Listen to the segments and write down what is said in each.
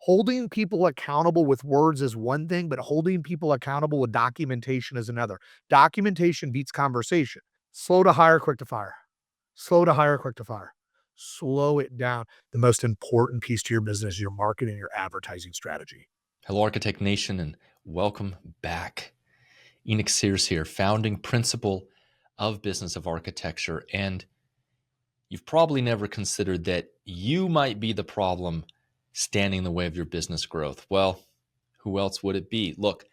Holding people accountable with words is one thing, but holding people accountable with documentation is another. Documentation beats conversation. Slow to hire, quick to fire. Slow to hire, quick to fire. Slow it down. The most important piece to your business is your marketing and your advertising strategy. Hello, Architect Nation, and welcome back. Enoch Sears here, founding principal of Business of Architecture. And you've probably never considered that you might be the problem standing in the way of your business growth. Well, who else would it be? Look,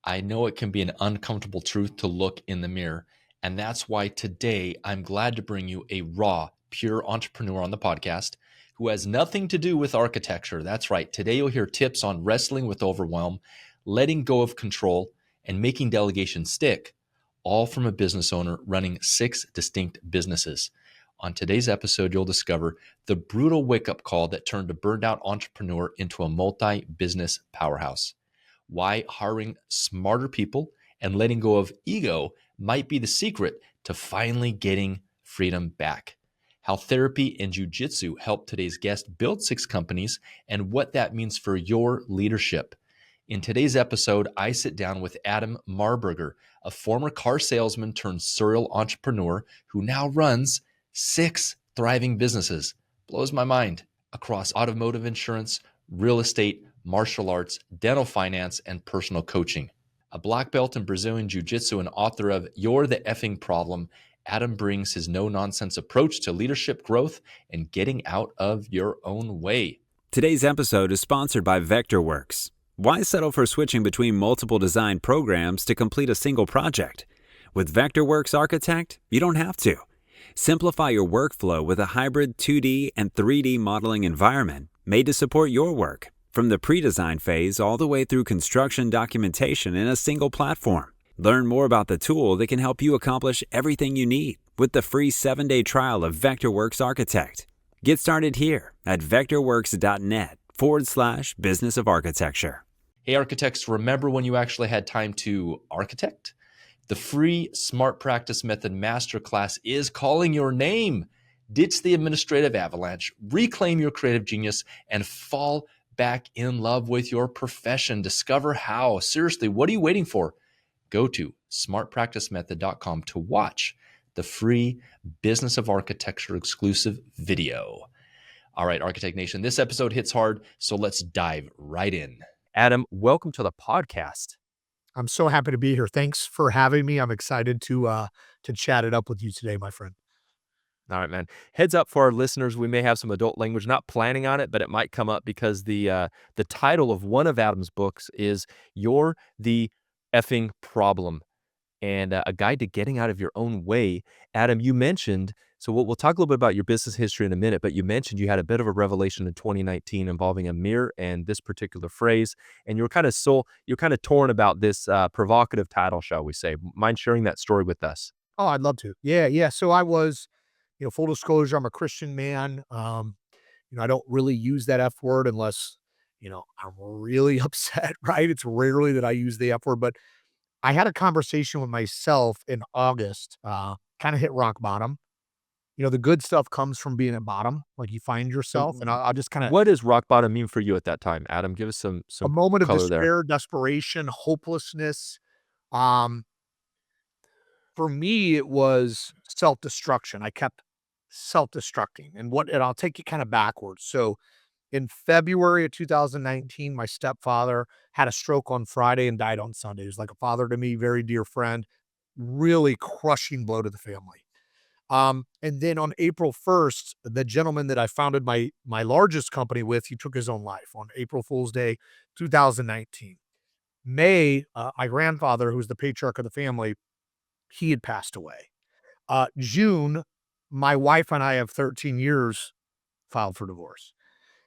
I know it can be an uncomfortable truth to look in the mirror. And that's why today I'm glad to bring you a raw, pure entrepreneur on the podcast who has nothing to do with architecture. That's right. Today you'll hear tips on wrestling with overwhelm, letting go of control, and making delegation stick, all from a business owner running 6 distinct businesses. On today's episode, you'll discover the brutal wake-up call that turned a burned-out entrepreneur into a multi-business powerhouse, why hiring smarter people and letting go of ego might be the secret to finally getting freedom back, how therapy and jiu-jitsu helped today's guest build 6 companies, and what that means for your leadership. In today's episode, I sit down with Adam Marburger, a former car salesman turned serial entrepreneur who now runs 6 thriving businesses. Blows my mind. Across automotive insurance, real estate, martial arts, dental finance, and personal coaching. A black belt in Brazilian Jiu-Jitsu and author of You're the Effing Problem, Adam brings his no-nonsense approach to leadership growth and getting out of your own way. Today's episode is sponsored by Vectorworks. Why settle for switching between multiple design programs to complete a single project? With Vectorworks Architect, you don't have to. Simplify your workflow with a hybrid 2D and 3D modeling environment made to support your work, from the pre-design phase all the way through construction documentation in a single platform. Learn more about the tool that can help you accomplish everything you need with the free 7-day trial of Vectorworks Architect. Get started here at vectorworks.net/business of architecture. Hey, architects, remember when you actually had time to architect? The free Smart Practice Method Masterclass is calling your name. Ditch the administrative avalanche, reclaim your creative genius, and fall back in love with your profession. Discover how. Seriously, what are you waiting for? Go to smartpracticemethod.com to watch the free Business of Architecture exclusive video. All right, Architect Nation, this episode hits hard, so let's dive right in. Adam, welcome to the podcast. I'm so happy to be here. Thanks for having me. I'm excited to chat it up with you today, my friend. All right, man. Heads up for our listeners, we may have some adult language, not planning on it, but it might come up because the title of one of Adam's books is You're the Effing Problem, and a guide to getting out of your own way. Adam, you mentioned, so we'll talk a little bit about your business history in a minute, but you mentioned you had a bit of a revelation in 2019 involving a mirror and this particular phrase, and you're kind of torn about this provocative title, shall we say. Mind sharing that story with us? Oh, I'd love to. Yeah. So I was, full disclosure, I'm a Christian man. I don't really use that F word unless, I'm really upset, right? It's rarely that I use the F word, but I had a conversation with myself in August, kind of hit rock bottom. The good stuff comes from being at bottom, like you find yourself. And I'll just kind of, What does rock bottom mean for you at that time, Adam? Give us some a moment of color there. despair, desperation, hopelessness. Um, for me, it was self-destruction. I kept self-destructing and I'll take you kind of backwards. So in February of 2019, my stepfather had a stroke on Friday and died on Sunday. He was like a father to me, very dear friend, really crushing blow to the family. And then on April 1st, the gentleman that I founded my largest company with, he took his own life on April Fool's Day, 2019. May, my grandfather, who's the patriarch of the family, he had passed away. June, my wife and I have 13 years filed for divorce.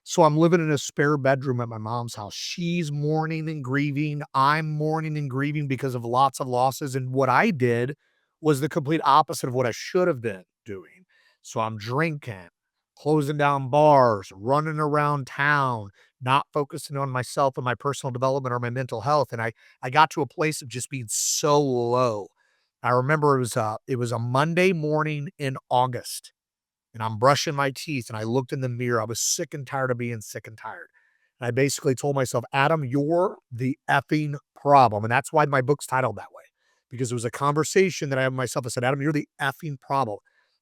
So I'm living in a spare bedroom at my mom's house. She's mourning and grieving. I'm mourning and grieving because of lots of losses. And what I did was the complete opposite of what I should have been doing. So I'm drinking, closing down bars, running around town, not focusing on myself and my personal development or my mental health. And I got to a place of just being so low. I remember it was a Monday morning in August. And I'm brushing my teeth and I looked in the mirror. I was sick and tired of being sick and tired. And I basically told myself, Adam, you're the effing problem. And that's why my book's titled that way, because it was a conversation that I had with myself. I said, Adam, you're the effing problem.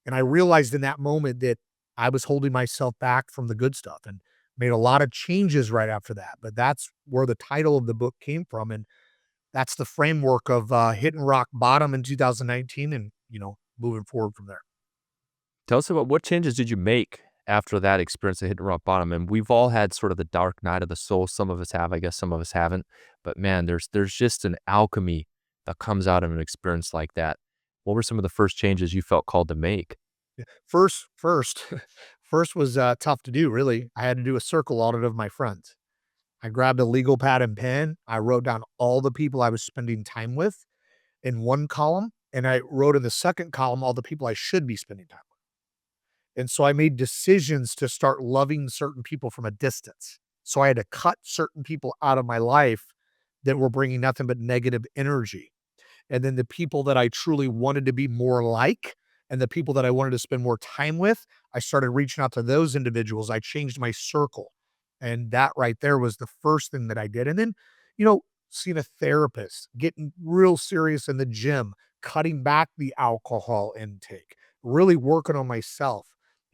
And I realized in that moment that I was holding myself back from the good stuff and made a lot of changes right after that. But that's where the title of the book came from. And that's the framework of hitting rock bottom in 2019 and, moving forward from there. Tell us about what changes did you make after that experience of hitting rock bottom? And we've all had sort of the dark night of the soul. Some of us have, I guess some of us haven't. But man, there's just an alchemy that comes out of an experience like that. What were some of the first changes you felt called to make? Yeah. First, first was tough to do, really. I had to do a circle audit of my friends. I grabbed a legal pad and pen. I wrote down all the people I was spending time with in one column, and I wrote in the second column all the people I should be spending time with. And so I made decisions to start loving certain people from a distance. So I had to cut certain people out of my life that were bringing nothing but negative energy. And then the people that I truly wanted to be more like and the people that I wanted to spend more time with, I started reaching out to those individuals. I changed my circle. And that right there was the first thing that I did. And then, seeing a therapist, getting real serious in the gym, cutting back the alcohol intake, really working on myself.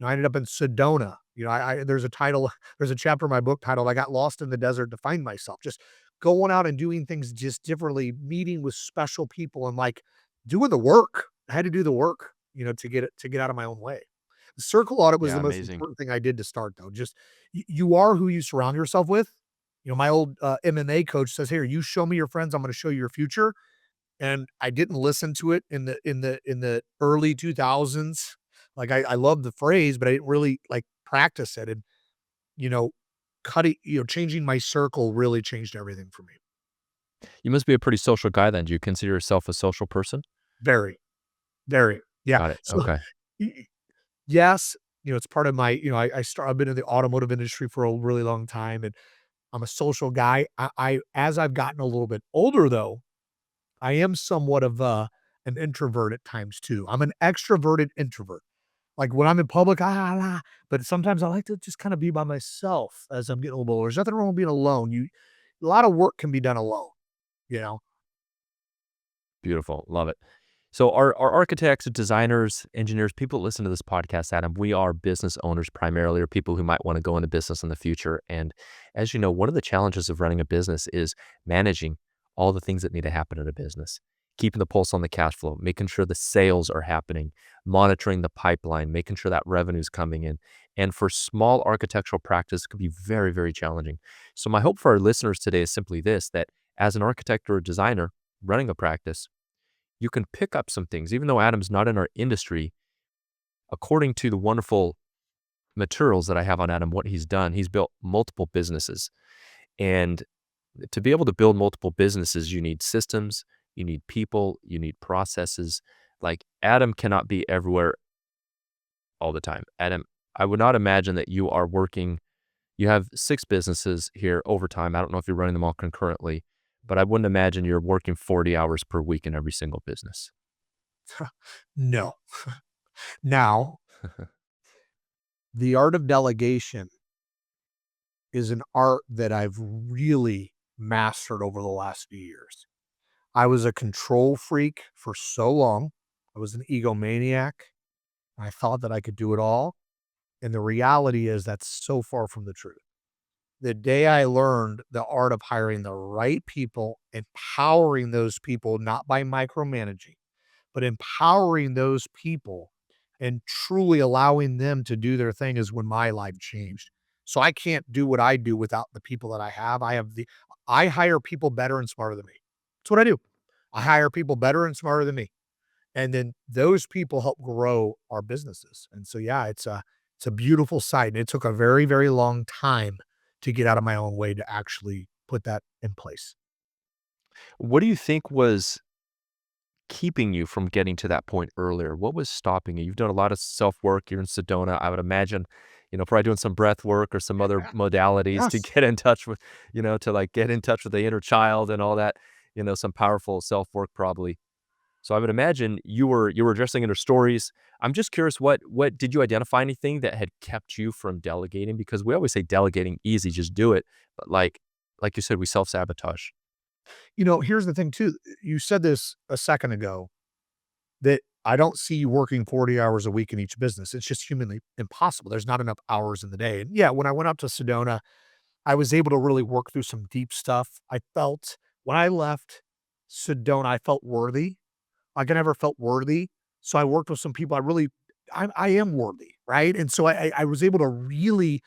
I ended up in Sedona. There's there's a chapter in my book titled I Got Lost in the Desert to Find Myself. Just going out and doing things just differently, meeting with special people and like doing the work. I had to do the work, to get out of my own way. The circle audit was Yeah, the most amazing. important thing I did to start though. Just you are who you surround yourself with. My old MMA coach says, "Here, you show me your friends, I'm going to show you your future." And I didn't listen to it in the early 2000s. Like I love the phrase, but I didn't really like practice it. And you know, changing my circle really changed everything for me. You must be a pretty social guy then. Do you consider yourself a social person? Very, very, yeah. Got it. So, Okay. y- yes, it's part of my. I've been in the automotive industry for a really long time, and I'm a social guy. I as I've gotten a little bit older, though, I am somewhat of an introvert at times too. I'm an extroverted introvert. Like when I'm in public, but sometimes I like to just kind of be by myself as I'm getting a little older. There's nothing wrong with being alone. A lot of work can be done alone, you know? Beautiful. Love it. So our architects, designers, engineers, people that listen to this podcast, Adam, we are business owners primarily, or people who might want to go into business in the future. And as you know, one of the challenges of running a business is managing all the things that need to happen in a business, keeping the pulse on the cash flow, making sure the sales are happening, monitoring the pipeline, making sure that revenue is coming in. And for small architectural practice, it can be very, very challenging. So my hope for our listeners today is simply this, that as an architect or a designer running a practice, you can pick up some things, even though Adam's not in our industry. According to the wonderful materials that I have on Adam, what he's done, he's built multiple businesses. And to be able to build multiple businesses, you need systems, you need people, you need processes. Like Adam cannot be everywhere all the time. Adam, I would not imagine that you are working, you have 6 businesses here over time. I don't know if you're running them all concurrently, but I wouldn't imagine you're working 40 hours per week in every single business. No. Now, the art of delegation is an art that I've really mastered over the last few years. I was a control freak for so long. I was an egomaniac. I thought that I could do it all. And the reality is that's so far from the truth. The day I learned the art of hiring the right people, empowering those people, not by micromanaging, but empowering those people and truly allowing them to do their thing is when my life changed. So I can't do what I do without the people that I have. I hire people better and smarter than me. That's what I do. I hire people better and smarter than me. And then those people help grow our businesses. And so, yeah, it's a beautiful sight. And it took a very, very long time to get out of my own way to actually put that in place. What do you think was keeping you from getting to that point earlier? What was stopping you? You've done a lot of self work. You're in Sedona. I would imagine, probably doing some breath work or some other Yeah. modalities to Yes. get in touch with, to like get in touch with the inner child and all that, some powerful self work probably. So I would imagine you were addressing in her stories. I'm just curious, what did you identify anything that had kept you from delegating? Because we always say delegating easy, just do it. But like you said, we self-sabotage. Here's the thing too. You said this a second ago that I don't see you working 40 hours a week in each business. It's just humanly impossible. There's not enough hours in the day. And yeah, when I went up to Sedona, I was able to really work through some deep stuff. I felt when I left Sedona, I felt worthy. Like I never felt worthy. So I worked with some people. I am worthy. Right. And so I was able to really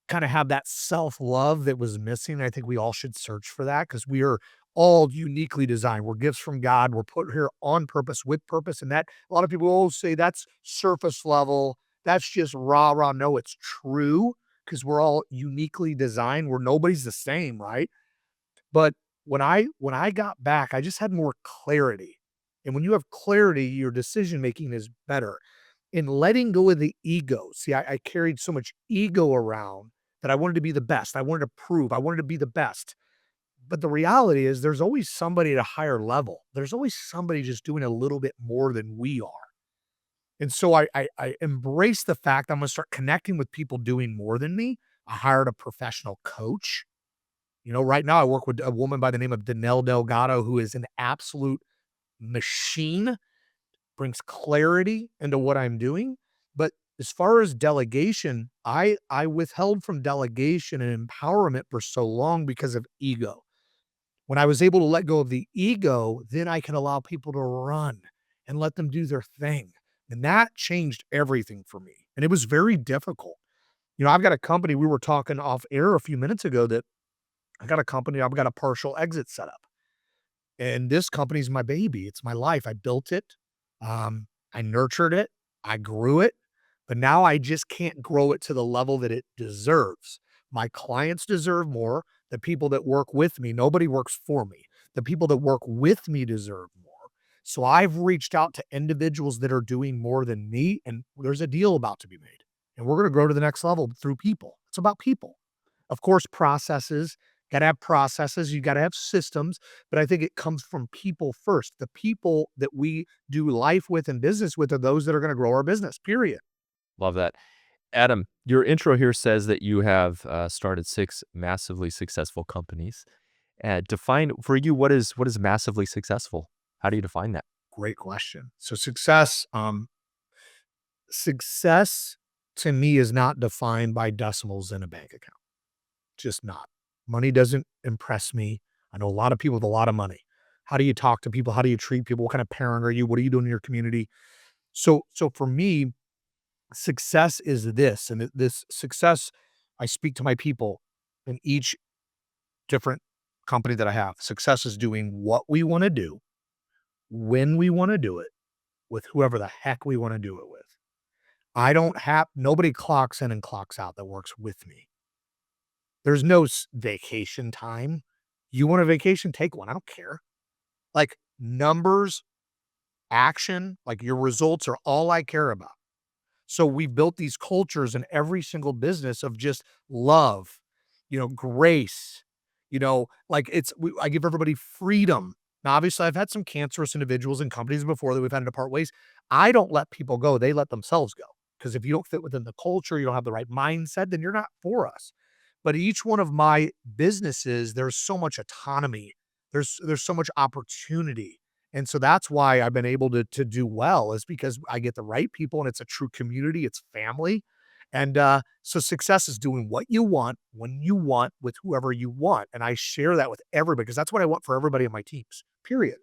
kind of have that self-love that was missing. I think we all should search for that because we are all uniquely designed. We're gifts from God. We're put here on purpose, with purpose. And that a lot of people always say that's surface level. That's just rah, rah. No, it's true because we're all uniquely designed. Where nobody's the same, right? But when I got back, I just had more clarity. And when you have clarity, your decision making is better. In letting go of the ego. See, I carried so much ego around that I wanted to be the best. I wanted to prove. I wanted to be the best. But the reality is there's always somebody at a higher level. There's always somebody just doing a little bit more than we are. And so I embrace the fact I'm gonna start connecting with people doing more than me. I hired a professional coach. Right now I work with a woman by the name of Danelle Delgado, who is an absolute machine, brings clarity into what I'm doing. But as far as delegation, I withheld from delegation and empowerment for so long because of ego. When I was able to let go of the ego, then I can allow people to run and let them do their thing. And that changed everything for me. And it was very difficult. I've got a company, we were talking off air a few minutes ago that I got a company, I've got a partial exit set up. And this company's my baby. It's my life. I built it. I nurtured it. I grew it. But now I just can't grow it to the level that it deserves. My clients deserve more. The people that work with me, nobody works for me. The people that work with me deserve more. So I've reached out to individuals that are doing more than me, and there's a deal about to be made. And we're going to grow to the next level through people. It's about people. Of course, processes, got to have processes, you got to have systems, but I think it comes from people first. The people that we do life with and business with are those that are going to grow our business, period. Love that. Adam, your intro here says that you have started 6 massively successful companies. Define for you, what is massively successful? How do you define that? Great question. So success to me is not defined by decimals in a bank account. Just not. Money doesn't impress me. I know a lot of people with a lot of money. How do you talk to people? How do you treat people? What kind of parent are you? What are you doing in your community? So for me, success is this, and this success, I speak to my people in each different company that I have. Success is doing what we want to do, when we want to do it, with whoever the heck we want to do it with. Nobody clocks in and clocks out that works with me. There's no vacation time. You want a vacation? Take one. I don't care. Like numbers, action, like your results are all I care about. So we built these cultures in every single business of just love, grace, I give everybody freedom. Now, obviously I've had some cancerous individuals and companies before that we've had to part ways. I don't let people go. They let themselves go. Because if you don't fit within the culture, you don't have the right mindset, then you're not for us. But each one of my businesses, there's so much autonomy. There's so much opportunity. And so that's why I've been able to do well is because I get the right people and it's a true community, it's family. And so success is doing what you want, when you want, with whoever you want. And I share that with everybody because that's what I want for everybody in my teams, period.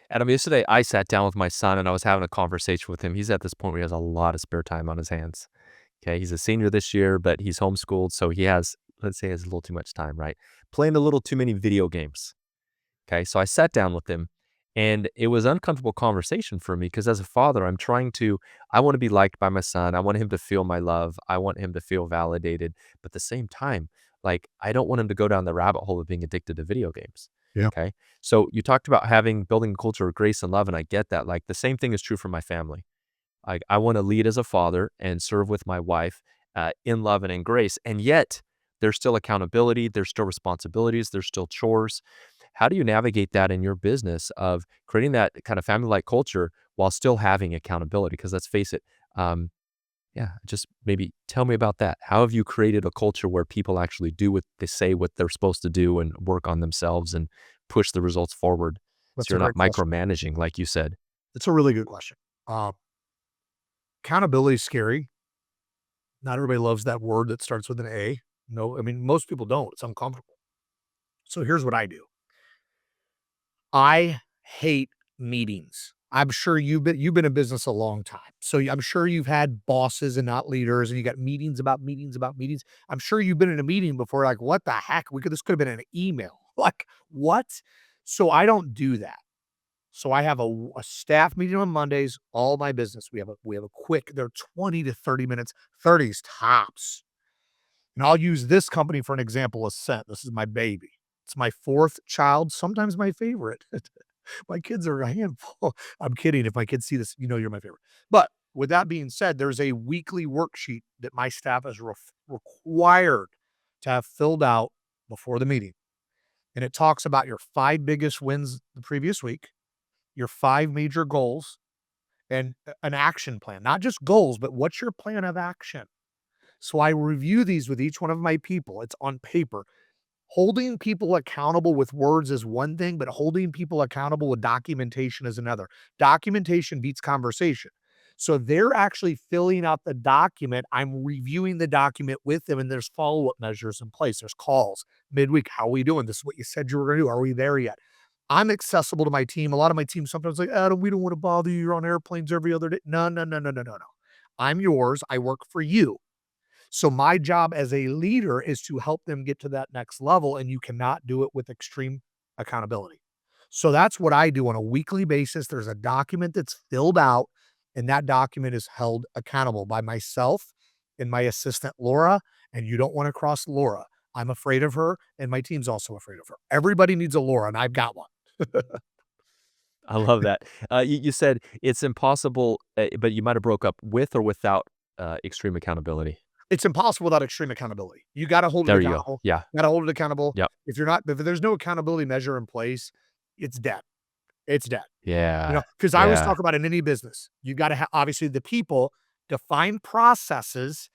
Adam, yesterday I sat down with my son and I was having a conversation with him. He's at this point where he has a lot of spare time on his hands. Okay. He's a senior this year, but he's homeschooled. So he has, let's say, he has a little too much time, right? Playing a little too many video games. Okay. So I sat down with him and it was uncomfortable conversation for me because as a father, I want to be liked by my son. I want him to feel my love. I want him to feel validated. But at the same time, I don't want him to go down the rabbit hole of being addicted to video games. Yeah. Okay. So you talked about building a culture of grace and love. And I get that. The same thing is true for my family. I want to lead as a father and serve with my wife in love and in grace. And yet there's still accountability. There's still responsibilities. There's still chores. How do you navigate that in your business of creating that kind of family-like culture while still having accountability? Because let's face it, yeah, just maybe tell me about that. How have you created a culture where people actually do what they say what they're supposed to do and work on themselves and push the results forward so That's a you're not great question. micromanaging like you said? It's a really good question. Um, Accountability is scary. Not everybody loves that word that starts with an A. No, I mean, most people don't. It's uncomfortable. So here's what I do. I hate meetings. I'm sure you've been in business a long time. So I'm sure you've had bosses and not leaders, and you got meetings about meetings about meetings. I'm sure you've been in a meeting before, like, what the heck? This could have been an email. Like, what? So I don't do that. So I have a staff meeting on Mondays, all my business. We have a quick, they're 20 to 30 minutes, 30s tops. And I'll use this company for an example, Ascent. This is my baby. It's my fourth child, sometimes my favorite. My kids are a handful. I'm kidding. If my kids see this, you're my favorite. But with that being said, there's a weekly worksheet that my staff is required to have filled out before the meeting. And it talks about your 5 biggest wins the previous week, your 5 major goals, and an action plan. Not just goals, but what's your plan of action? So I review these with each one of my people. It's on paper. Holding people accountable with words is one thing, but holding people accountable with documentation is another. Documentation beats conversation. So they're actually filling out the document. I'm reviewing the document with them, and there's follow-up measures in place. There's calls midweek. How are we doing? This is what you said you were going to do. Are we there yet? I'm accessible to my team. A lot of my team sometimes like, Adam, we don't want to bother you. You're on airplanes every other day. No, no, no, no, no, no, no. I'm yours. I work for you. So my job as a leader is to help them get to that next level, and you cannot do it with extreme accountability. So that's what I do on a weekly basis. There's a document that's filled out, and that document is held accountable by myself and my assistant, Laura. And you don't want to cross Laura. I'm afraid of her, and my team's also afraid of her. Everybody needs a Laura, and I've got one. I love that. You said it's impossible, but you might have broke up with or without extreme accountability. It's impossible without extreme accountability. You gotta hold it There you go. accountable. Yeah. You gotta hold it accountable. Yep. If there's no accountability measure in place, it's dead. It's dead. Yeah. Because I always Yeah. talk about in any business, you gotta have obviously the people define processes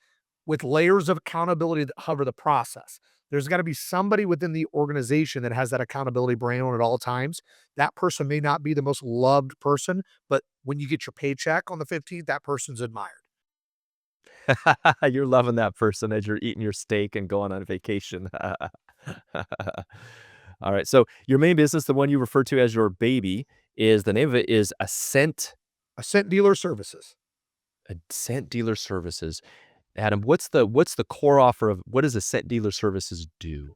with layers of accountability that hover the process. There's gotta be somebody within the organization that has that accountability brain on at all times. That person may not be the most loved person, but when you get your paycheck on the 15th, that person's admired. You're loving that person as you're eating your steak and going on vacation. All right. So your main business, the one you refer to as your baby, is the name of it is Ascent Dealer Services. Ascent Dealer Services. Adam, what's the core offer of what does Ascent Dealer Services do?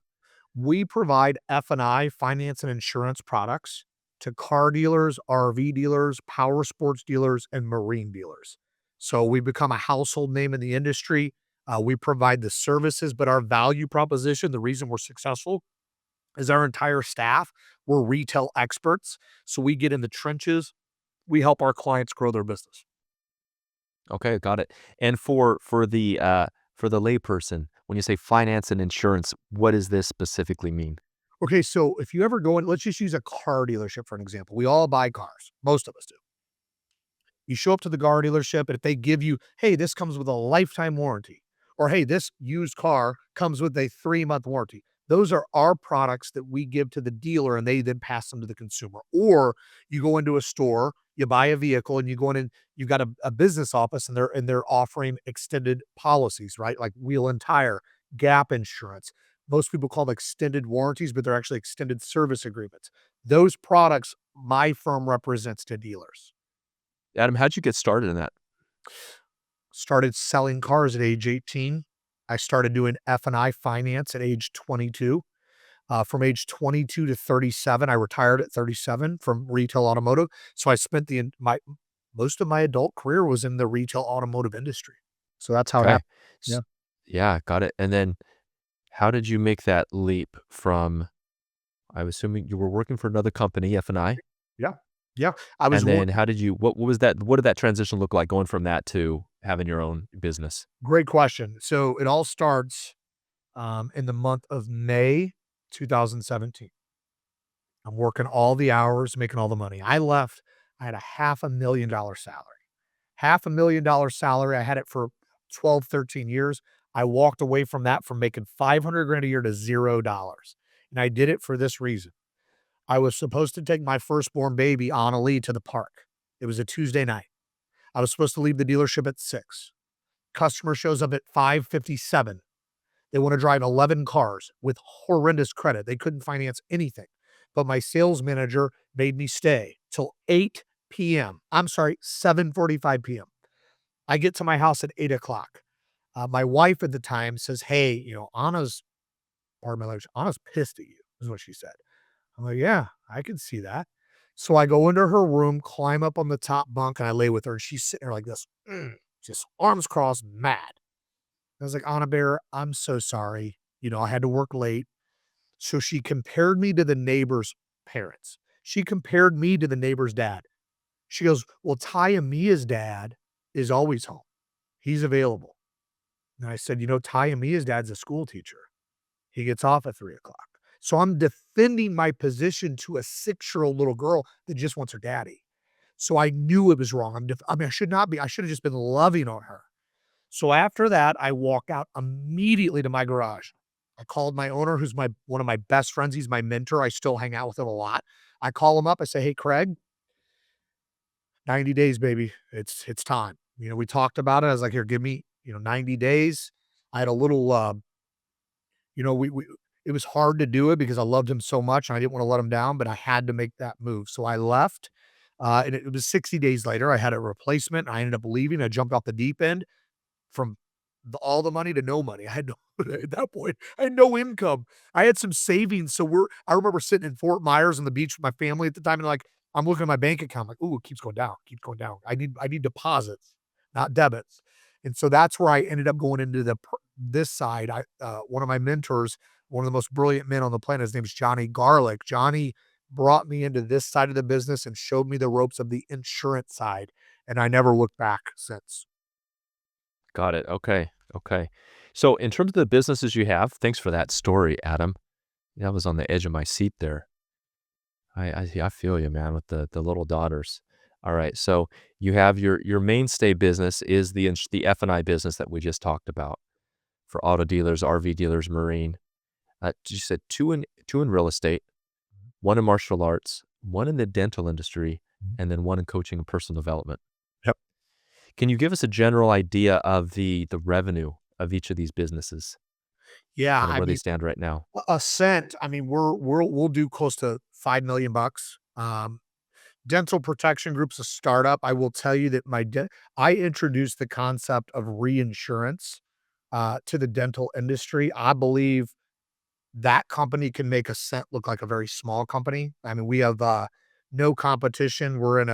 We provide F&I, finance and insurance products to car dealers, RV dealers, power sports dealers, and marine dealers. So we become a household name in the industry. We provide the services, but our value proposition, the reason we're successful is our entire staff. We're retail experts. So we get in the trenches. We help our clients grow their business. Okay, got it. And for the layperson, when you say finance and insurance, what does this specifically mean? Okay, so if you ever go in, let's just use a car dealership for an example. We all buy cars. Most of us do. You show up to the car dealership, and if they give you, hey, this comes with a lifetime warranty, or hey, this used car comes with a 3-month warranty. Those are our products that we give to the dealer, and they then pass them to the consumer. Or you go into a store, you buy a vehicle, and you go in and you've got a business office, and they're offering extended policies, right? Like wheel and tire, gap insurance. Most people call them extended warranties, but they're actually extended service agreements. Those products my firm represents to dealers. Adam, how'd you get started in that? Started selling cars at age 18. I started doing F&I finance at age 22. From age 22 to 37, I retired at 37 from retail automotive. So I spent most of my adult career was in the retail automotive industry. So that's how it Okay. happened. Yeah. Yeah, got it. And then how did you make that leap from I'm assuming you were working for another company, F&I, Yeah. Yeah. I was and then how did you what did that transition look like going from that to having your own business? Great question. So it all starts in the month of May 2017. I'm working all the hours, making all the money. I left, I had a $500,000 salary. $500,000 salary. I had it for 12, 13 years. I walked away from that from making 500 grand a year to $0. And I did it for this reason. I was supposed to take my firstborn baby, Annalie, to the park. It was a Tuesday night. I was supposed to leave the dealership at 6. Customer shows up at 5:57. They want to drive 11 cars with horrendous credit. They couldn't finance anything. But my sales manager made me stay till 8 p.m. I'm sorry, 7:45 p.m. I get to my house at 8 o'clock. My wife at the time says, "Hey, Anna's, pardon my language, Anna's pissed at you," is what she said. I'm like, "Yeah, I can see that." So I go into her room, climb up on the top bunk, and I lay with her, and she's sitting there like this, just arms crossed, mad. I was like, "Anna Bear, I'm so sorry. I had to work late." So she compared me to the neighbor's parents. She compared me to the neighbor's dad. She goes, "Well, Ty and Mia's dad is always home. He's available." And I said, "Ty and Mia's dad's a school teacher. He gets off at 3 o'clock." So I'm defending my position to a 6-year-old little girl that just wants her daddy. So I knew it was wrong. I should not be. I should have just been loving on her. So after that, I walk out immediately to my garage. I called my owner, who's one of my best friends. He's my mentor. I still hang out with him a lot. I call him up. I say, "Hey, Craig, 90 days, baby. It's time." We talked about it. I was like, "Here, give me, 90 days." I had a little, we it was hard to do it because I loved him so much and I didn't want to let him down, but I had to make that move. So I left, and it was 60 days later. I had a replacement. I ended up leaving. I jumped off the deep end from all the money to no money. I had no at that point, I had no income. I had some savings. So I remember sitting in Fort Myers on the beach with my family at the time, and like I'm looking at my bank account, like, "Ooh, it keeps going down, keeps going down. I need deposits, not debits." And so that's where I ended up going into this side. One of my mentors, one of the most brilliant men on the planet, his name is Johnny Garlic. Johnny brought me into this side of the business and showed me the ropes of the insurance side, and I never looked back since. Got it. Okay. Okay. So in terms of the businesses you have, thanks for that story, Adam. That was on the edge of my seat there. I feel you, man, with the little daughters. All right. So you have your mainstay business is the F&I business that we just talked about for auto dealers, RV dealers, marine. You said two in real estate, one in martial arts, one in the dental industry, and then one in coaching and personal development. Yep. Can you give us a general idea of the revenue of each of these businesses, Yeah, kind of I where they mean, stand right now? Ascent, I mean, we'll do close to 5 million bucks. Dental Protection Group's a startup. I will tell you that I introduced the concept of reinsurance to the dental industry. I believe that company can make Ascent look like a very small company. I mean, we have no competition. We're in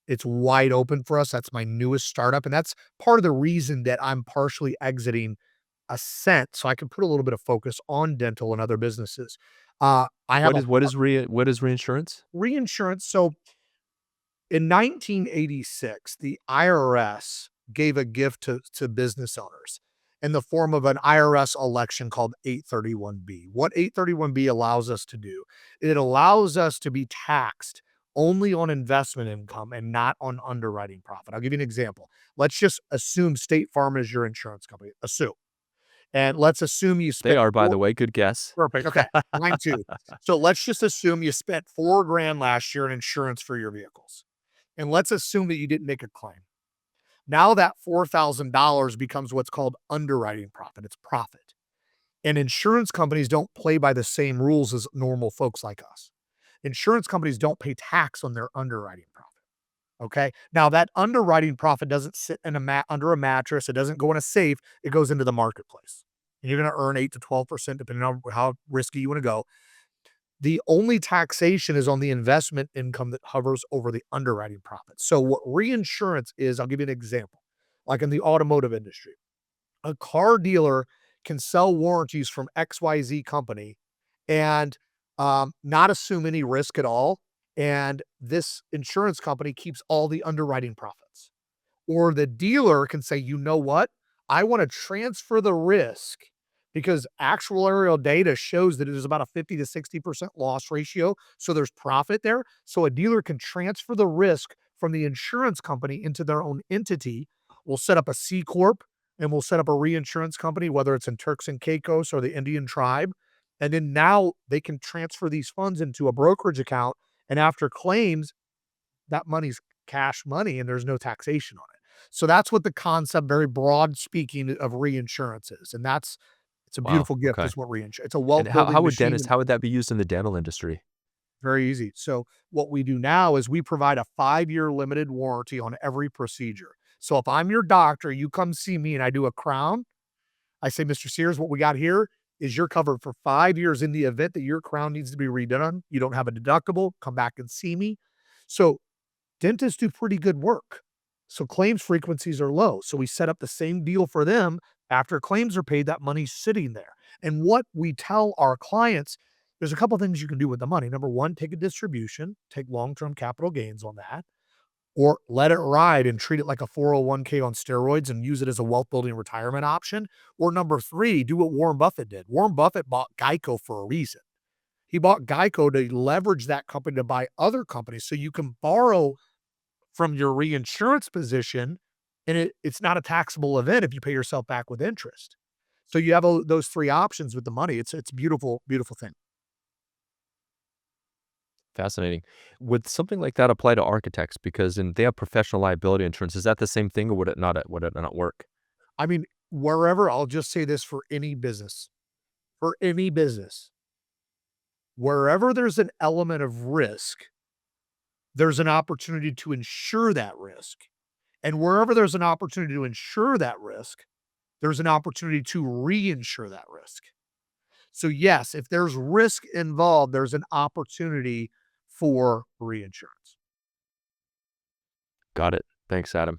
it's wide open for us. That's my newest startup, and that's part of the reason that I'm partially exiting Ascent, so I can put a little bit of focus on dental and other businesses. I have What is reinsurance? reinsurance. So in 1986, the IRS gave a gift to business owners in the form of an IRS election called 831B. What 831B allows us to do, it allows us to be taxed only on investment income and not on underwriting profit. I'll give you an example. Let's just assume State Farm is your insurance company. Assume. And let's assume you They spent are, by the way. Good guess. perfect. Okay. Mine too. So let's just assume you spent 4 grand last year in insurance for your vehicles. And let's assume that you didn't make a claim. Now that $4,000 becomes what's called underwriting profit. It's profit. And insurance companies don't play by the same rules as normal folks like us. Insurance companies don't pay tax on their underwriting profit. Okay. Now that underwriting profit doesn't sit in under a mattress. It doesn't go in a safe. It goes into the marketplace. And you're going to earn 8 to 12% depending on how risky you want to go. The only taxation is on the investment income that hovers over the underwriting profit. So what reinsurance is, I'll give you an example. Like in the automotive industry, a car dealer can sell warranties from XYZ company and not assume any risk at all. And this insurance company keeps all the underwriting profits. Or the dealer can say, "You know what? I want to transfer the risk because actuarial data shows that it is about a 50 to 60% loss ratio. So there's profit there. So a dealer can transfer the risk from the insurance company into their own entity. We'll set up a C Corp and we'll set up a reinsurance company, whether it's in Turks and Caicos or the Indian tribe. And then now they can transfer these funds into a brokerage account. And after claims, that money's cash money and there's no taxation on it. So that's what the concept, very broad speaking, of reinsurance is. And it's a Wow. beautiful gift Okay. is what reinsurance. It's a And wealth building machine. how would that be used in the dental industry? Very easy. So what we do now is we provide a 5-year limited warranty on every procedure. So if I'm your doctor, you come see me and I do a crown, I say, Mr. Sears, what we got here is you're covered for 5 years in the event that your crown needs to be redone. You don't have a deductible, come back and see me. So dentists do pretty good work. So claims frequencies are low. So we set up the same deal for them. After claims are paid, that money's sitting there. And what we tell our clients, there's a couple things you can do with the money. Number one, take a distribution, take long-term capital gains on that, or let it ride and treat it like a 401k on steroids and use it as a wealth building retirement option. Or number three, do what Warren Buffett did. Warren Buffett bought Geico for a reason. He bought Geico to leverage that company to buy other companies. So you can borrow from your reinsurance position, and it's not a taxable event if you pay yourself back with interest. So you have those three options with the money. It's a beautiful, beautiful thing. Fascinating. Would something like that apply to architects? Because they have professional liability insurance. Is that the same thing, or would it not work? I mean, wherever, I'll just say this for any business, wherever there's an element of risk, there's an opportunity to insure that risk. And wherever there's an opportunity to insure that risk, there's an opportunity to reinsure that risk. So yes, if there's risk involved, there's an opportunity for reinsurance. Got it. Thanks, Adam.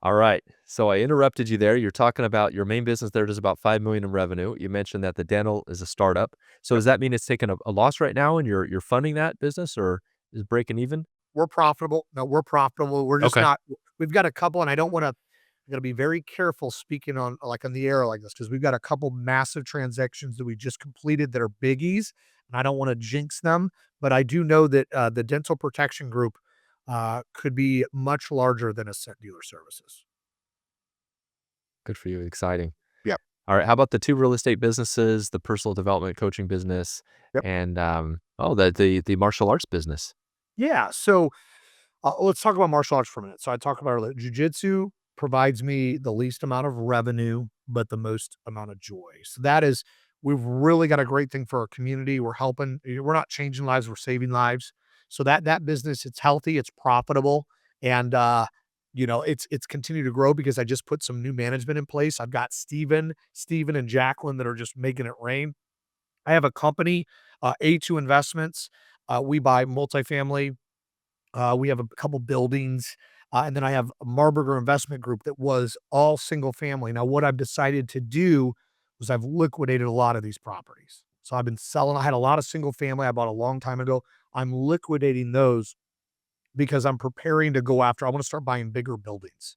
All right. So I interrupted you there. You're talking about your main business there does about 5 million in revenue. You mentioned that the dental is a startup. So Yep. does that mean it's taking a loss right now and you're funding that business, or is breaking even? We're profitable. No, we're profitable. We're just Okay. not, we've got a couple, and I don't want to, I got to be very careful speaking on like on the air like this, because we've got a couple massive transactions that we just completed that are biggies, and I don't want to jinx them. But I do know that the dental protection group could be much larger than Ascent Dealer Services. Good for you. Exciting. Yep. All right. How about the two real estate businesses, the personal development coaching business, Yep. and the martial arts business? Yeah. So let's talk about martial arts for a minute. So I talk about earlier, jujitsu provides me the least amount of revenue, but the most amount of joy. So that is, we've really got a great thing for our community. We're helping. We're not changing lives. We're saving lives. So that business, it's healthy, it's profitable, and it's continued to grow because I just put some new management in place. I've got Steven and Jacqueline that are just making it rain. I have a company, A2 Investments. We buy multifamily. We have a couple buildings, and then I have a Marburger Investment Group that was all single family. Now, what I've decided to do was I've liquidated a lot of these properties. So I've been selling. I had a lot of single family I bought a long time ago. I'm liquidating those because I'm preparing to go after. I want to start buying bigger buildings.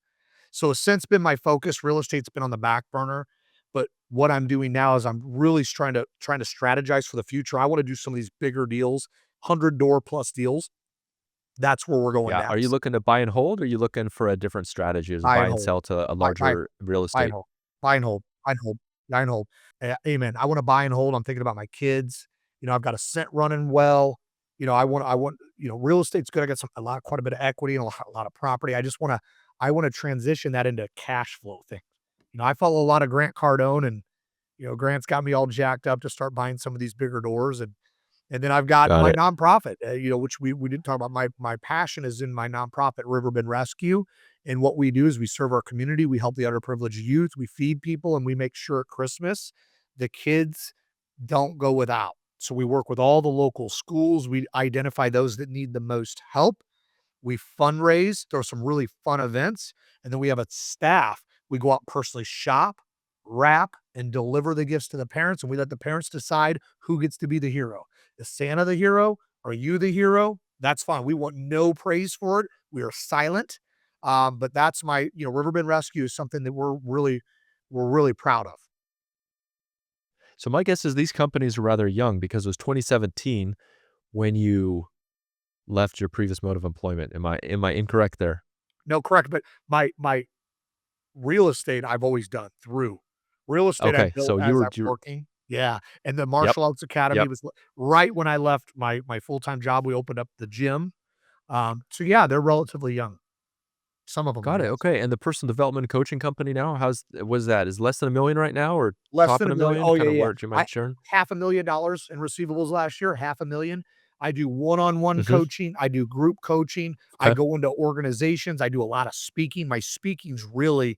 So since been my focus, real estate's been on the back burner. But what I'm doing now is I'm really trying to strategize for the future. I want to do some of these bigger deals, 100 door plus deals. That's where we're going Yeah. Are you next. looking to buy and hold, or are you looking for a different strategy? Is Buy buy and and hold. sell to a Buy larger real buy and estate? hold. Buy and hold. Buy and hold. Buy and hold. Amen. I wanna buy and hold. I'm thinking about my kids. I've got Ascent running well. I want real estate's good. I got quite a bit of equity and a lot of property. I wanna transition that into a cash flow thing. I follow a lot of Grant Cardone, and, Grant's got me all jacked up to start buying some of these bigger doors, and then I've got Got my it. nonprofit, which we didn't talk about. My passion is in my nonprofit, Riverbend Rescue, and what we do is we serve our community, we help the underprivileged youth, we feed people, and we make sure at Christmas the kids don't go without. So we work with all the local schools, we identify those that need the most help, we fundraise, there are some really fun events, and then we have a staff. We go out and personally shop, wrap, and deliver the gifts to the parents, and we let the parents decide who gets to be the hero. Is Santa the hero? Are you the hero? That's fine. We want no praise for it. We are silent. But that's Riverbend Rescue is something that we're really proud of. So my guess is these companies are rather young because it was 2017 when you left your previous mode of employment. Am I incorrect there? No, correct, but my real estate I've always done through. Real estate I Okay, built so as I'm you're working. Yeah, and the yep, martial arts academy yep. was right when I left my full-time job, we opened up the gym. So yeah, they're relatively young. Some of them Got it. anyways. Okay, and the personal development and coaching company now, was that? Is less than 1,000,000 right now or Less than topping a a million. 1,000,000? Oh, yeah, Kinda yeah. where do you I mind sharing? $500,000 in receivables last year, 500,000. I do one-on-one Mhm. coaching, I do group coaching, I Okay. go into organizations, I do a lot of speaking. My speaking's really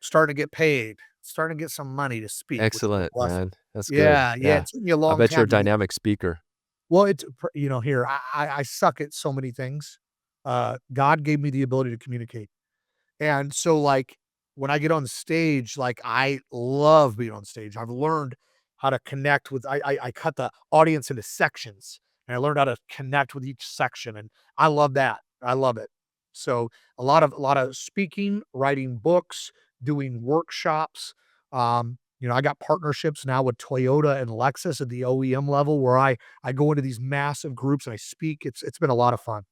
starting to get paid, starting to get some money to speak, which is a Excellent, blessing. man. That's good. Yeah, Yeah. it took me a I long bet you're a time to get dynamic speaker. well, it's here, I suck at so many things. God gave me the ability to communicate. And so, like, when I get on stage, like, I love being on stage. I've learned how to connect with I cut the audience into sections, and I learned how to connect with each section, and I love that. I love it. So, a lot of speaking, writing books, doing workshops. I got partnerships now with Toyota and Lexus at the OEM level where I go into these massive groups and I speak. It's been a lot of fun.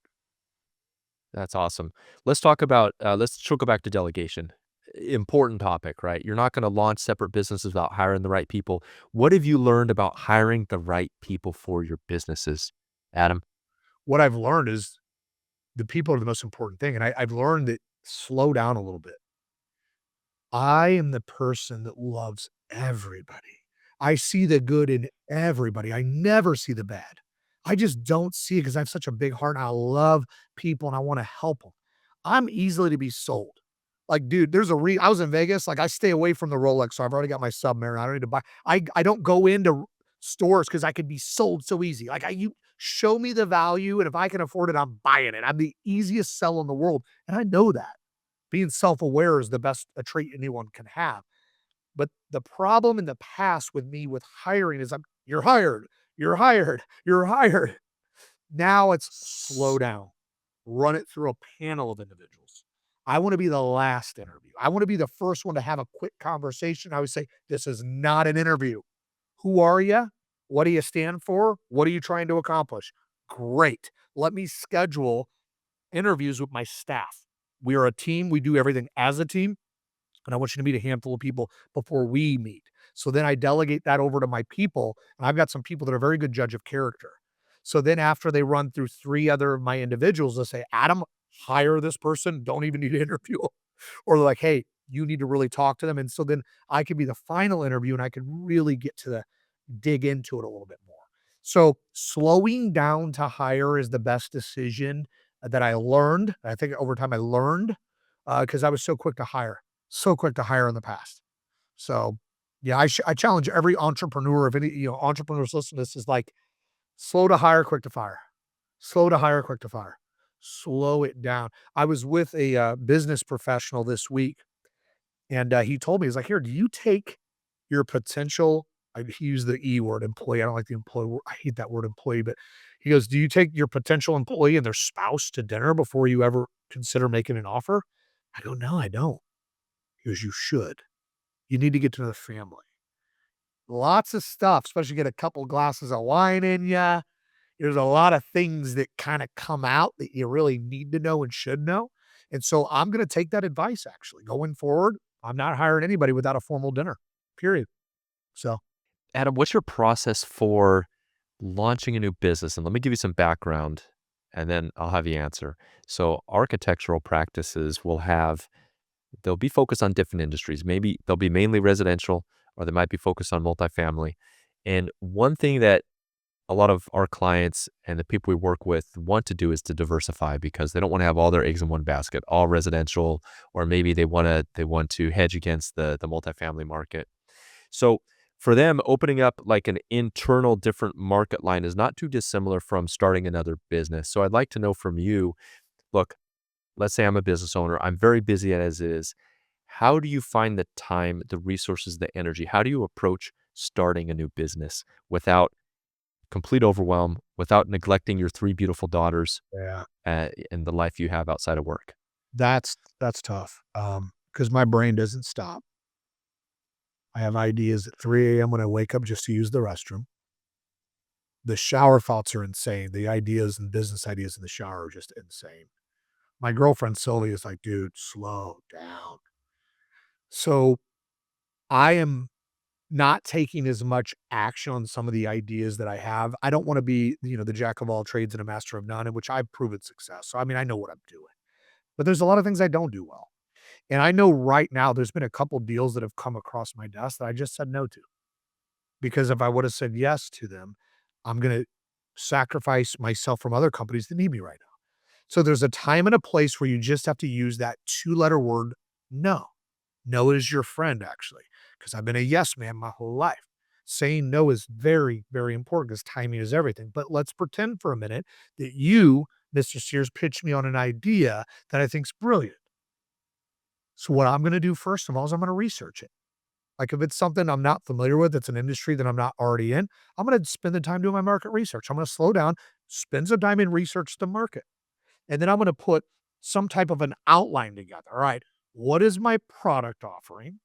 That's awesome. Let's circle back to delegation. Important topic, right? You're not gonna launch separate businesses without hiring the right people. What have you learned about hiring the right people for your businesses, Adam? What I've learned is the people are the most important thing, and I've learned that slow down a little bit. I am the person that loves everybody. I see the good in everybody. I never see the bad. I just don't see it because I have such a big heart and I love people and I wanna help them. I'm easily to be sold. Like, dude, I was in Vegas, like, I stay away from the Rolex, so I've already got my Submariner. I don't need to buy I don't go into stores because I could be sold so easy. Like, you show me the value, and if I can afford it, I'm buying it. I'm the easiest sell in the world, and I know that. Being self-aware is the best a trait anyone can have. But the problem in the past with me with hiring is "You're hired, you're hired, you're hired." Now it's slow down, run it through a panel of individuals. I wanna be the last interview. I wanna be the first one to have a quick conversation. I would say, "This is not an interview. Who are you? What do you stand for? What are you trying to accomplish? Great. Let me schedule interviews with my staff. We are a team. We do everything as a team. And I want you to meet a handful of people before we meet. So then I delegate that over to my people. And I've got some people that are very good judge of character. So then after they run through three other of my individuals, they'll say, Adam, hire this person. Don't even need to interview them. Or they're like, hey, you need to really talk to them. And so then I could be the final interview and I could really get to dig into it a little bit more. So slowing down to hire is the best decision that I learned. I think over time I learned because I was so quick to hire in the past. So yeah, I challenge every entrepreneur. If any entrepreneurs listen to this, is like slow to hire, quick to fire. Slow to hire, quick to fire. Slow it down. I was with a business professional this week, and he told me, he's like, "Here, do you take your potential" he used the E word, employee. I don't like the employee word. I hate that word employee, but he goes, "Do you take your potential employee and their spouse to dinner before you ever consider making an offer?" I go, "No, I don't." He goes, "You should. You need to get to know the family." Lots of stuff, especially get a couple glasses of wine in ya. There's a lot of things that kinda come out that you really need to know and should know. And so I'm gonna take that advice actually. Going forward, I'm not hiring anybody without a formal dinner, period. So, Adam, what's your process for launching a new business? And let me give you some background and then I'll have you answer. So, architectural practices they'll be focused on different industries. Maybe they'll be mainly residential or they might be focused on multifamily. And one thing that a lot of our clients and the people we work with want to do is to diversify because they don't want to have all their eggs in one basket, all residential, or maybe they want to hedge against the multifamily market. So for them, opening up like an internal different market line is not too dissimilar from starting another business. So I'd like to know from you, look, let's say I'm a business owner. I'm very busy as is. How do you find the time, the resources, the energy? How do you approach starting a new business without complete overwhelm, without neglecting your three beautiful daughters yeah, and the life you have outside of work? that's tough, because my brain doesn't stop. I have ideas at 3 a.m. when I wake up just to use the restroom. The shower thoughts are insane. The ideas and business ideas in the shower are just insane. My girlfriend Sully is like, dude, slow down. So I am not taking as much action on some of the ideas that I have. I don't want to be, the jack of all trades and a master of none, in which I've proven success. So, I mean, I know what I'm doing, but there's a lot of things I don't do well. And I know right now there's been a couple deals that have come across my desk that I just said no to, because if I would have said yes to them, I'm going to sacrifice myself from other companies that need me right now. So there's a time and a place where you just have to use that 2-letter word, no. No is your friend, actually, because I've been a yes man my whole life. Saying no is very, very important because timing is everything. But let's pretend for a minute that you, Mr. Sears, pitched me on an idea that I think's brilliant. So what I'm going to do first of all is I'm going to research it. Like if it's something I'm not familiar with, it's an industry that I'm not already in, I'm going to spend the time doing my market research. I'm going to slow down, spend some time in research the market. And then I'm going to put some type of an outline together. All right. What is my product offering?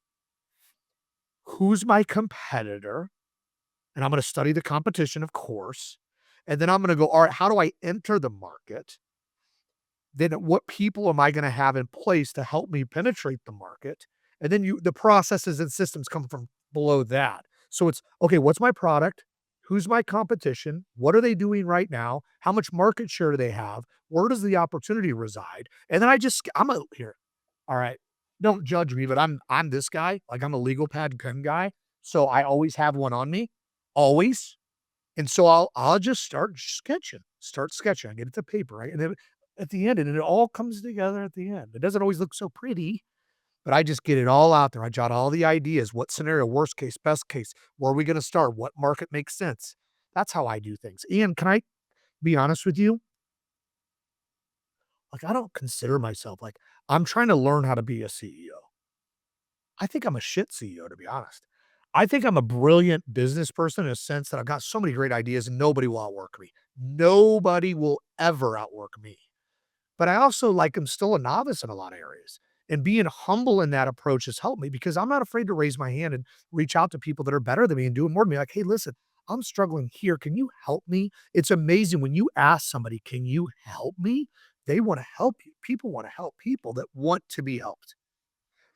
Who's my competitor? And I'm going to study the competition, of course. And then I'm going to go, all right, how do I enter the market? Then what people am I going to have in place to help me penetrate the market? And then the processes and systems come from below that. So it's, okay, what's my product? Who's my competition? What are they doing right now? How much market share do they have? Where does the opportunity reside? And then here. All right. Don't judge me, but I'm this guy. Like I'm a legal pad gun guy. So I always have one on me. Always. And so I'll just start sketching. I get it to paper, right? And then at the end, and it all comes together at the end. It doesn't always look so pretty, but I just get it all out there. I jot all the ideas. What scenario, worst case, best case, where are we going to start? What market makes sense? That's how I do things. And can I be honest with you? Like, I don't consider myself like I'm trying to learn how to be a CEO. I think I'm a shit CEO, to be honest. I think I'm a brilliant business person in a sense that I've got so many great ideas and nobody will outwork me. Nobody will ever outwork me. But I also like am still a novice in a lot of areas. And being humble in that approach has helped me because I'm not afraid to raise my hand and reach out to people that are better than me and do more than me. Like, hey, listen, I'm struggling here. Can you help me? It's amazing when you ask somebody, can you help me? They want to help you. People want to help people that want to be helped.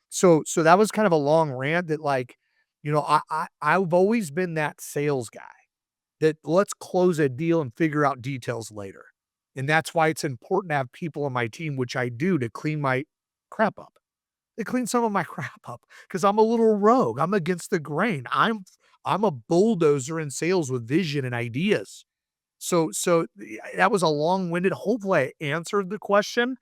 So that was kind of a long rant that like, I've always been that sales guy that let's close a deal and figure out details later. And that's why it's important to have people on my team, which I do, to clean my crap up. They clean some of my crap up because I'm a little rogue. I'm against the grain. I'm a bulldozer in sales with vision and ideas. So that was a long-winded. Hopefully, I answered the question.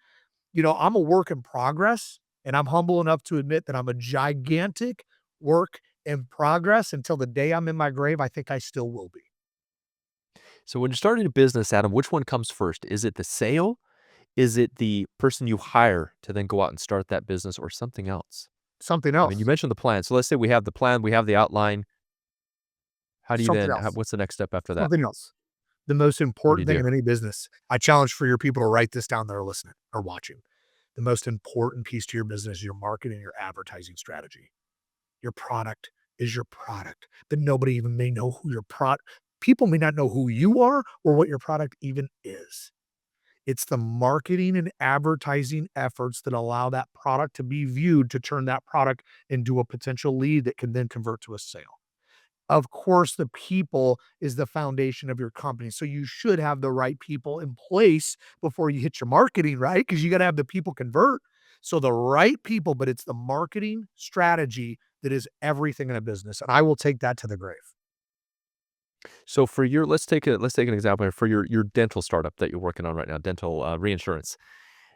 I'm a work in progress, and I'm humble enough to admit that I'm a gigantic work in progress until the day I'm in my grave. I think I still will be. So when you're starting a business, Adam, which one comes first? Is it the sale? Is it the person you hire to then go out and start that business or something else? Something I mean, you else. mentioned the plan. So let's say we have the plan, we have the outline. How do you Something then, else. what's the next step after that? Something else. The most What do you important thing do? in any business, I challenge for your people to write this down that are listening or watching. The most important piece to your business is your marketing and your advertising strategy. Your product is your product, but nobody even may know who your product. People may not know who you are or what your product even is. It's the marketing and advertising efforts that allow that product to be viewed to turn that product into a potential lead that can then convert to a sale. Of course, the people is the foundation of your company. So you should have the right people in place before you hit your marketing, right? Because you got to have the people convert. So the right people, but it's the marketing strategy that is everything in a business. And I will take that to the grave. So for your, let's take an example here for your dental startup that you're working on right now, dental reinsurance.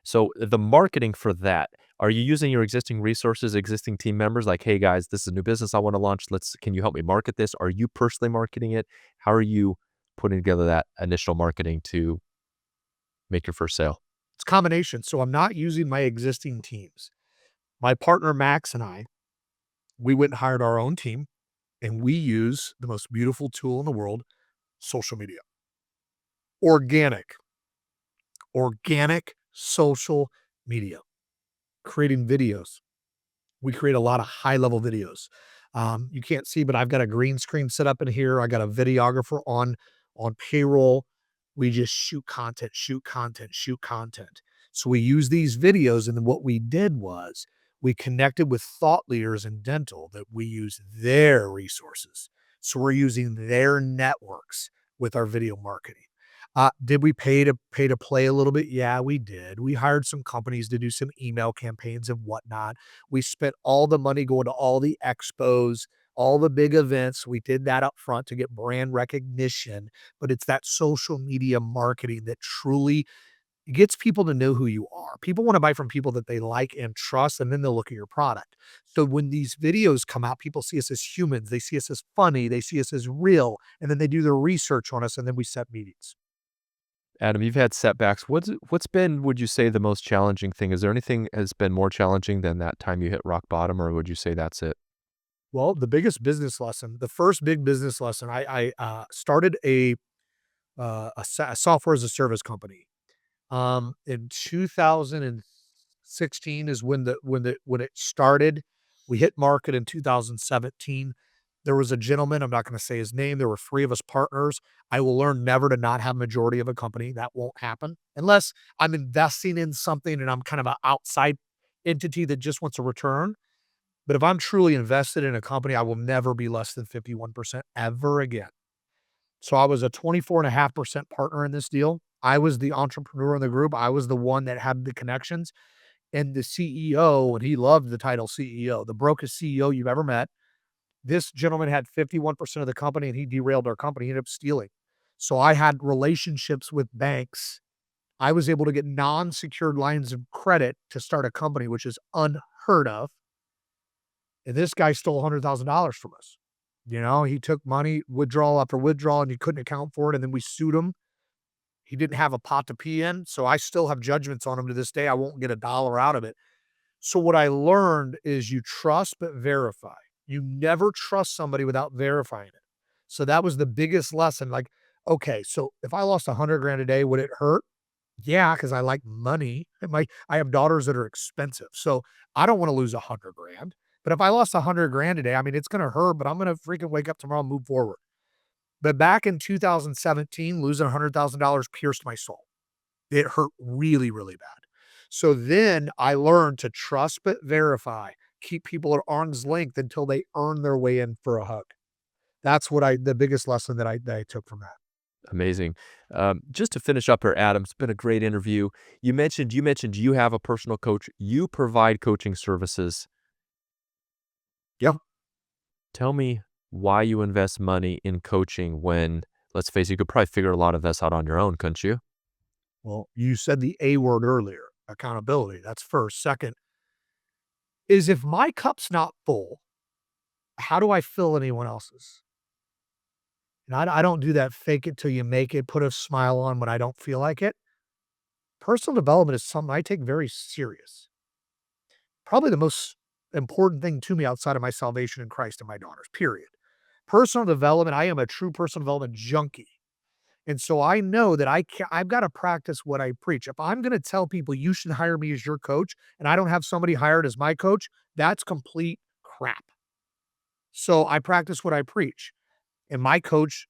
So the marketing for that, are you using your existing resources, existing team members? Like, hey guys, this is a new business I want to launch. Can you help me market this? Are you personally marketing it? How are you putting together that initial marketing to make your first sale? It's a combination. So I'm not using my existing teams. My partner, Max, and I, we went and hired our own team and we use the most beautiful tool in the world, social media. Organic, organic social media, creating videos. We create a lot of high level videos. You can't see, but I've got a green screen set up in here. I got a videographer on payroll. We just shoot content, shoot content, shoot content. So we use these videos, and then what we did was we connected with thought leaders in dental that we use their resources. So we're using their networks with our video marketing. Did we pay to play a little bit? Yeah, we did. We hired some companies to do some email campaigns and whatnot. We spent all the money going to all the expos, all the big events. We did that up front to get brand recognition, but it's that social media marketing that truly gets people to know who you are. People want to buy from people that they like and trust, and then they'll look at your product. So when these videos come out, people see us as humans. They see us as funny. They see us as real, and then they do their research on us, and then we set meetings. Adam, you've had setbacks. What's been, would you say, the most challenging thing? Is there anything has been more challenging than that time you hit rock bottom, or would you say that's it? Well, the biggest business lesson, the first big business lesson, I started a software as a service company. In 2016 is when it started. We hit market in 2017. There was a gentleman, I'm not gonna say his name, there were 3 of us partners. I will learn never to not have majority of a company. That won't happen unless I'm investing in something and I'm kind of an outside entity that just wants a return. But if I'm truly invested in a company, I will never be less than 51% ever again. So I was a 24.5% partner in this deal. I was the entrepreneur in the group. I was the one that had the connections, and the CEO, and he loved the title CEO, the brokest CEO you've ever met. This gentleman had 51% of the company, and he derailed our company. He ended up stealing. So I had relationships with banks. I was able to get non-secured lines of credit to start a company, which is unheard of. And this guy stole $100,000 from us. He took money, withdrawal after withdrawal, and he couldn't account for it. And then we sued him. He didn't have a pot to pee in. So I still have judgments on him to this day. I won't get a dollar out of it. So what I learned is you trust but verify. You never trust somebody without verifying it. So that was the biggest lesson. Like, okay, so if I lost 100 grand a day, would it hurt? Yeah, because I like money. I have daughters that are expensive. So I don't want to lose 100 grand. But if I lost 100 grand a day, I mean, it's going to hurt, but I'm going to freaking wake up tomorrow and move forward. But back in 2017, losing $100,000 pierced my soul. It hurt really, really bad. So then I learned to trust but verify, keep people at arm's length until they earn their way in for a hug. That's the biggest lesson that I took from that. Amazing. Just to finish up here, Adam, it's been a great interview. You mentioned you have a personal coach. You provide coaching services. Yeah. Tell me why you invest money in coaching when, let's face it, you could probably figure a lot of this out on your own, couldn't you? Well, you said the A word earlier, accountability. That's first. Second is if my cup's not full, how do I fill anyone else's? And I don't do that fake it till you make it, put a smile on when I don't feel like it. Personal development is something I take very serious. Probably the most important thing to me outside of my salvation in Christ and my daughters, period. Personal development, I am a true personal development junkie. And so I know that I've got to practice what I preach. If I'm going to tell people you should hire me as your coach and I don't have somebody hired as my coach, that's complete crap. So I practice what I preach. And my coach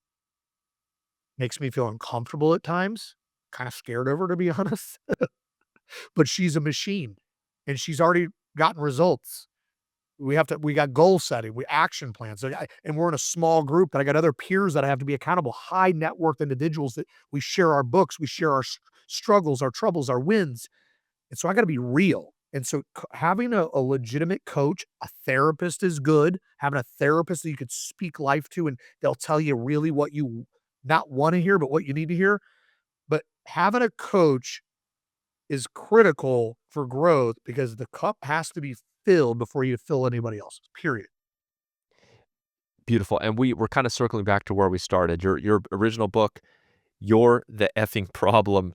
makes me feel uncomfortable at times, kind of scared of her, to be honest. But she's a machine and she's already gotten results. We got goal setting, we action plans. And we're in a small group that I got other peers that I have to be accountable, high net worth individuals that we share our books, we share our struggles, our troubles, our wins. And so I got to be real. And so having a legitimate coach, a therapist is good. Having a therapist that you could speak life to and they'll tell you really what you not want to hear, but what you need to hear. But having a coach is critical for growth because the cup has to be filled before you fill anybody else's, period. Beautiful. And we're kind of circling back to where we started. Your original book, You're the Effing Problem.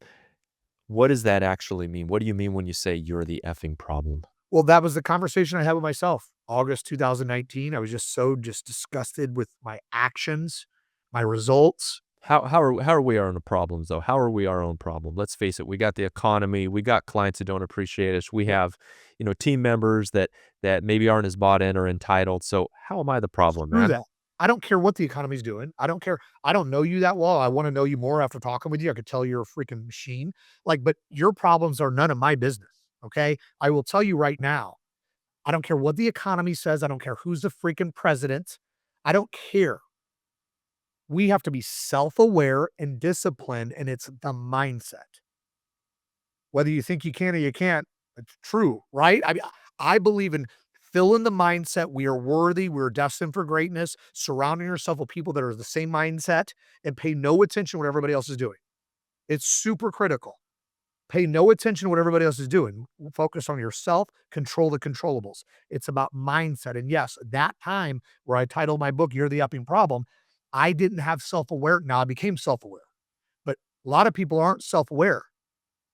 What does that actually mean? What do you mean when you say you're the effing problem? Well, that was the conversation I had with myself. August 2019, I was just disgusted with my actions, my results. How are we our own problems though? How are we our own problem? Let's face it. We got the economy. We got clients that don't appreciate us. We have, team members that maybe aren't as bought in or entitled. So how am I the problem, Screw man? that. I don't care what the economy's doing. I don't care. I don't know you that well. I wanna know you more after talking with you. I could tell you're a freaking machine. Like, but your problems are none of my business, okay? I will tell you right now, I don't care what the economy says. I don't care who's the freaking president. I don't care. We have to be self-aware and disciplined, and it's the mindset. Whether you think you can or you can't, it's true, right? I mean, I believe in fill in the mindset. We are worthy. We're destined for greatness. Surrounding yourself with people that are the same mindset and pay no attention to what everybody else is doing. It's super critical. Pay no attention to what everybody else is doing. Focus on yourself, control the controllables. It's about mindset. And yes, that time where I titled my book, You're the Upping Problem, I didn't have self-aware. Now I became self-aware. But a lot of people aren't self-aware.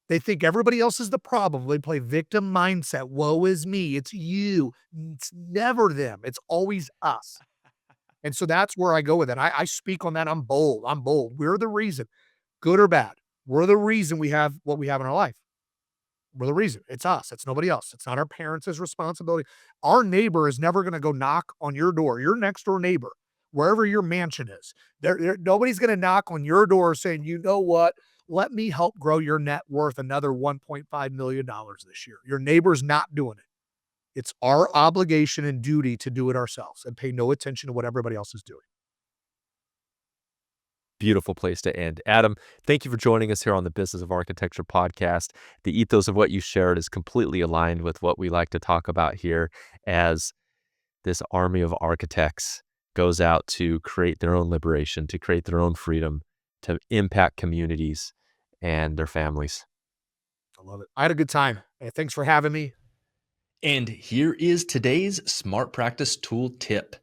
They think everybody else is the problem. They play victim mindset. Woe is me. It's you. It's never them. It's always us. And so that's where I go with it. I speak on that. I'm bold. I'm bold. We're the reason, good or bad. We're the reason we have what we have in our life. We're the reason. It's us. It's nobody else. It's not our parents' responsibility. Our neighbor is never going to go knock on your door. Your next door neighbor, wherever your mansion is, nobody's going to knock on your door saying, you know what? Let me help grow your net worth another $1.5 million this year. Your neighbor's not doing it. It's our obligation and duty to do it ourselves and pay no attention to what everybody else is doing. Beautiful place to end. Adam, thank you for joining us here on the Business of Architecture podcast. The ethos of what you shared is completely aligned with what we like to talk about here as this army of architects goes out to create their own liberation, to create their own freedom, to impact communities and their families. I love it. I had a good time. Hey, thanks for having me. And here is today's Smart Practice Tool tip.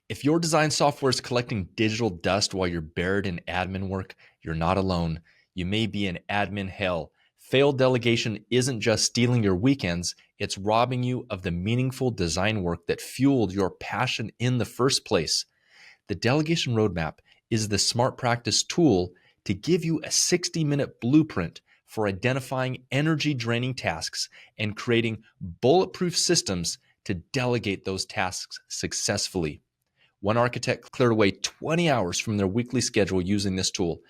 If your design software is collecting digital dust while you're buried in admin work, you're not alone. You may be in admin hell. Failed delegation isn't just stealing your weekends, it's robbing you of the meaningful design work that fueled your passion in the first place. The Delegation Roadmap is the Smart Practice tool to give you a 60-minute blueprint for identifying energy-draining tasks and creating bulletproof systems to delegate those tasks successfully. One architect cleared away 20 hours from their weekly schedule using this tool.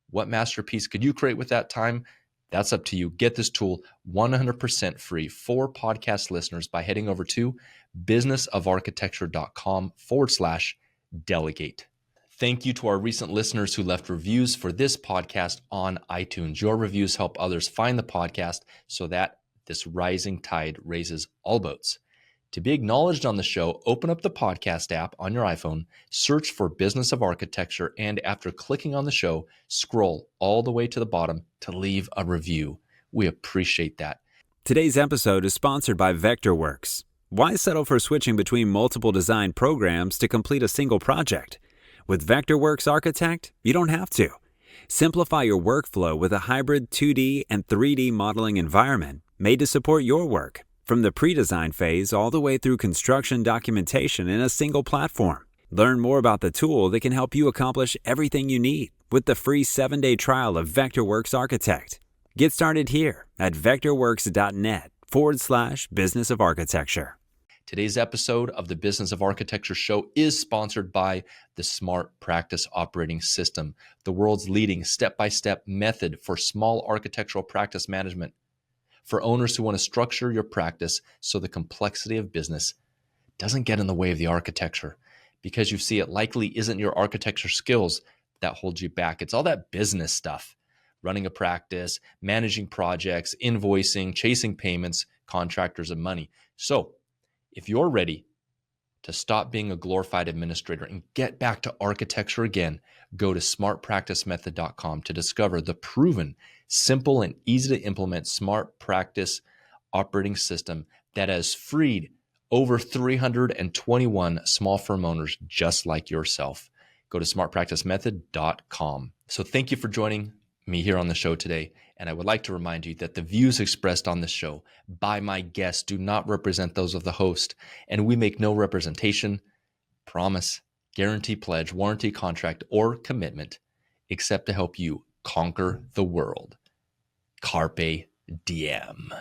What masterpiece could you create with that time? That's up to you. Get this tool 100% free for podcast listeners by heading over to businessafarchitecture.com/delegate. Thank you to our recent listeners who left reviews for this podcast on iTunes. Your reviews help others find the podcast so that this rising tide raises all boats. To be acknowledged on the show, open up the podcast app on your iPhone, search for Business of Architecture, and after clicking on the show, scroll all the way to the bottom to leave a review. We appreciate that. Today's episode is sponsored by Vectorworks. Why settle for switching between multiple design programs to complete a single project? With Vectorworks Architect, you don't have to. Simplify your workflow with a hybrid 2D and 3D modeling environment made to support your work, from the pre-design phase all the way through construction documentation in a single platform. Learn more about the tool that can help you accomplish everything you need with the free 7-day trial of Vectorworks Architect. Get started here at vectorworks.net/business of architecture. Today's episode of the Business of Architecture show is sponsored by the Smart Practice Operating System, the world's leading step-by-step method for small architectural practice management. For owners who want to structure your practice so the complexity of business doesn't get in the way of the architecture, because you see it likely isn't your architecture skills that hold you back. It's all that business stuff, running a practice, managing projects, invoicing, chasing payments, contractors, and money. So if you're ready to stop being a glorified administrator and get back to architecture again, go to smartpracticemethod.com to discover the proven, simple, and easy to implement smart practice operating system that has freed over 321 small firm owners just like yourself. Go to smartpracticemethod.com. So thank you for joining me here on the show today. And I would like to remind you that the views expressed on this show by my guests do not represent those of the host, and we make no representation, promise, guarantee, pledge, warranty, contract, or commitment except to help you conquer the world. Carpe diem.